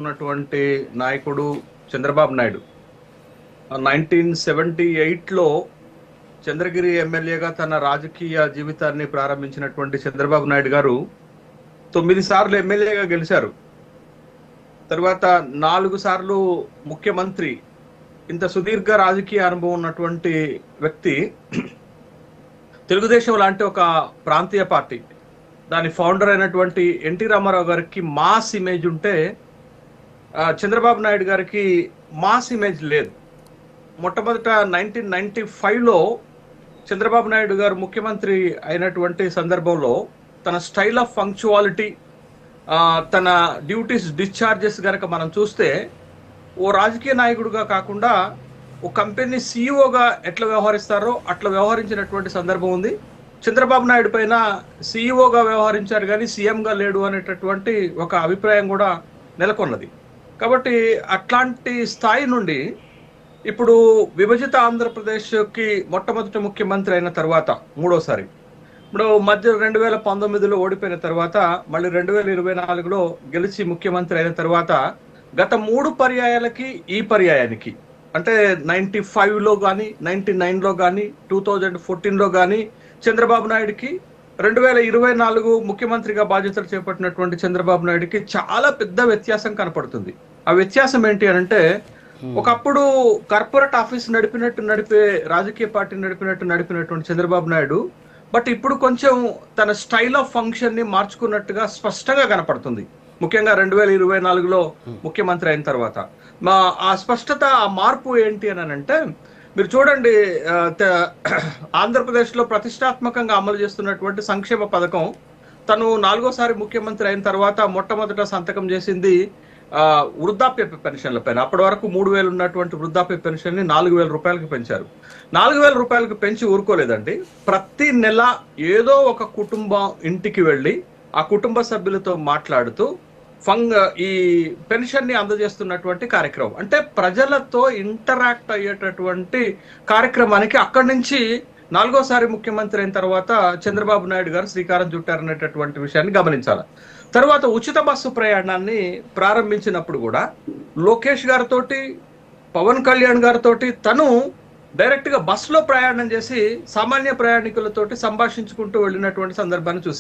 ఉన్నటువంటి నాయకుడు చంద్రబాబు నాయుడు 1978లో చంద్రగిరి ఎమ్మెల్యేగా తన రాజకీయ జీవితాన్ని ప్రారంభించినటువంటి చంద్రబాబు నాయుడు గారు 9 సార్లు ఎమ్మెల్యేగా గెలిచారు. తర్వాత 4 సార్లు ముఖ్యమంత్రి. ఇంత సుదీర్ఘ రాజకీయ అనుభవం ఉన్నటువంటి వ్యక్తి తెలుగుదేశం లాంటి ఒక ప్రాంతీయ పార్టీ దాని ఫౌండర్ అయినటువంటి ఎన్టీ రామారావు గారికి మాస్ ఇమేజ్ ఉంటే చంద్రబాబు నాయుడు గారికి మాస్ ఇమేజ్ లేదు. మొట్టమొదట 1995లో చంద్రబాబు నాయుడు గారు ముఖ్యమంత్రి అయినటువంటి సందర్భంలో తన స్టైల్ ఆఫ్ పంక్చువాలిటీ, తన డ్యూటీస్ డిశ్చార్జెస్ గనక మనం చూస్తే ఓ రాజకీయ నాయకుడిగా కాకుండా ఓ కంపెనీ సీఈఓగా ఎట్లా వ్యవహరిస్తారో అట్లా వ్యవహరించినటువంటి సందర్భం ఉంది. చంద్రబాబు నాయుడు పైన సీఈఓగా వ్యవహరించారు కానీ సీఎంగా లేడు అనేటటువంటి ఒక అభిప్రాయం కూడా నెలకొన్నది. కాబట్టి అట్లాంటి స్థాయి నుండి ఇప్పుడు విభజిత ఆంధ్రప్రదేశ్కి మొట్టమొదటి ముఖ్యమంత్రి అయిన తర్వాత మూడోసారి, ఇప్పుడు మధ్య 2019లో ఓడిపోయిన తర్వాత మళ్ళీ 2024లో గెలిచి ముఖ్యమంత్రి అయిన తర్వాత గత 3 పర్యాయాలకి ఈ పర్యాయానికి అంటే 95లో కానీ 99లో కానీ 2014లో కానీ చంద్రబాబు నాయుడుకి 2024 ముఖ్యమంత్రిగా బాధ్యతలు చేపట్టినటువంటి చంద్రబాబు నాయుడుకి చాలా పెద్ద వ్యత్యాసం కనపడుతుంది. ఆ వ్యత్యాసం ఏంటి అంటే, ఒకప్పుడు కార్పొరేట్ ఆఫీస్ నడిపే రాజకీయ పార్టీ నడిపినటువంటి చంద్రబాబు నాయుడు బట్ ఇప్పుడు కొంచెం తన స్టైల్ ఆఫ్ ఫంక్షన్ ని మార్చుకున్నట్టుగా స్పష్టంగా కనపడుతుంది. ముఖ్యంగా 2024లో ముఖ్యమంత్రి అయిన తర్వాత ఆ స్పష్టత, ఆ మార్పు ఏంటి అని అంటే, మీరు చూడండి, ఆంధ్రప్రదేశ్లో ప్రతిష్టాత్మకంగా అమలు చేస్తున్నటువంటి సంక్షేమ పథకం తను 4వ సారి ముఖ్యమంత్రి అయిన తర్వాత మొట్టమొదట సంతకం చేసింది వృద్ధాప్య పెన్షన్ల పైన. అప్పటి వరకు 3,000 ఉన్నటువంటి వృద్ధాప్య పెన్షన్ ని 4,000 రూపాయలకి పెంచారు. 4,000 రూపాయలకి పెంచి ఊరుకోలేదండి. ప్రతి నెల ఏదో ఒక కుటుంబం ఇంటికి వెళ్ళి ఆ కుటుంబ సభ్యులతో మాట్లాడుతూ ఈ పెన్షన్ ని అందజేస్తున్నటువంటి కార్యక్రమం, అంటే ప్రజలతో ఇంటరాక్ట్ అయ్యేటటువంటి కార్యక్రమానికి అక్కడి నుంచి 4వ సారి ముఖ్యమంత్రి అయిన తర్వాత చంద్రబాబు నాయుడు గారు శ్రీకారం చుట్టారనేటటువంటి విషయాన్ని గమనించాలి. తర్వాత ఉచిత బస్సు ప్రయాణాన్ని ప్రారంభించినప్పుడు కూడా లోకేష్ గారితో, పవన్ కళ్యాణ్ గారితో తను డైరెక్ట్ గా బస్సులో ప్రయాణం చేసి సామాన్య ప్రయాణికులతోటి సంభాషించుకుంటూ వెళ్ళినటువంటి సందర్భాన్ని చూసి